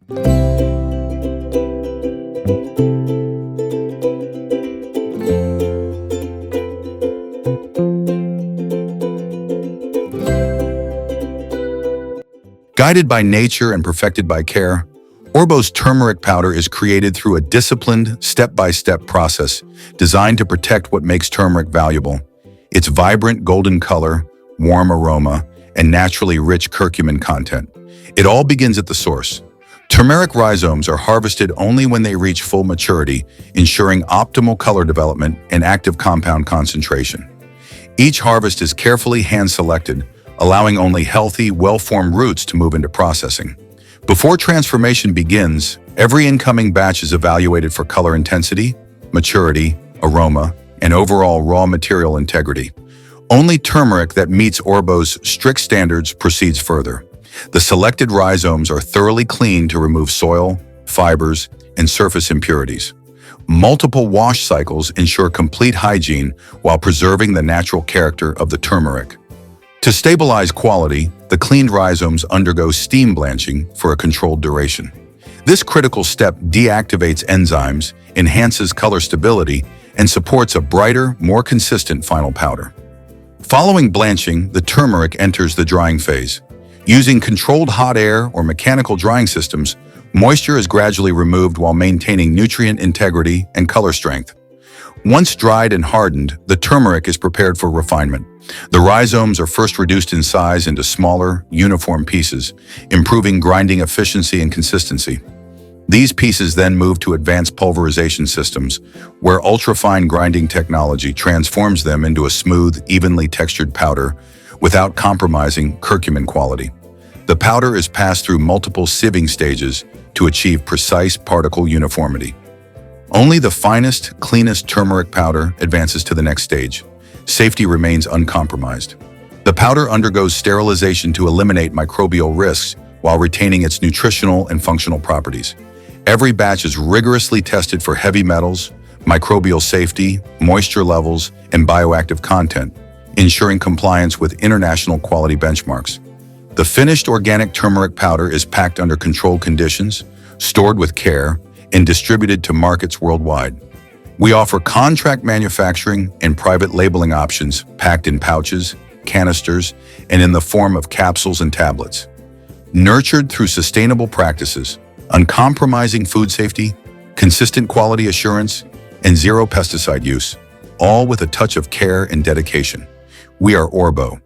Guided by nature and perfected by care, Orbbo's turmeric powder is created through a disciplined, step-by-step process designed to protect what makes turmeric valuable: its vibrant golden color, warm aroma, and naturally rich curcumin content. It all begins at the source. Turmeric rhizomes are harvested only when they reach full maturity, ensuring optimal color development and active compound concentration. Each harvest is carefully hand-selected, allowing only healthy, well-formed roots to move into processing. Before transformation begins, every incoming batch is evaluated for color intensity, maturity, aroma, and overall raw material integrity. Only turmeric that meets Orbbo's strict standards proceeds further. The selected rhizomes are thoroughly cleaned to remove soil, fibers, and surface impurities. Multiple wash cycles ensure complete hygiene while preserving the natural character of the turmeric. To stabilize quality, the cleaned rhizomes undergo steam blanching for a controlled duration. This critical step deactivates enzymes, enhances color stability, and supports a brighter, more consistent final powder. Following blanching, the turmeric enters the drying phase. Using controlled hot air or mechanical drying systems, moisture is gradually removed while maintaining nutrient integrity and color strength. Once dried and hardened, the turmeric is prepared for refinement. The rhizomes are first reduced in size into smaller, uniform pieces, improving grinding efficiency and consistency. These pieces then move to advanced pulverization systems, where ultrafine grinding technology transforms them into a smooth, evenly textured powder without compromising curcumin quality. The powder is passed through multiple sieving stages to achieve precise particle uniformity. Only the finest, cleanest turmeric powder advances to the next stage. Safety remains uncompromised. The powder undergoes sterilization to eliminate microbial risks while retaining its nutritional and functional properties. Every batch is rigorously tested for heavy metals, microbial safety, moisture levels, and bioactive content, ensuring compliance with international quality benchmarks. The finished organic turmeric powder is packed under controlled conditions, stored with care, and distributed to markets worldwide. We offer contract manufacturing and private labeling options packed in pouches, canisters, and in the form of capsules and tablets. Nurtured through sustainable practices, uncompromising food safety, consistent quality assurance, and zero pesticide use, all with a touch of care and dedication. We are Orbbo,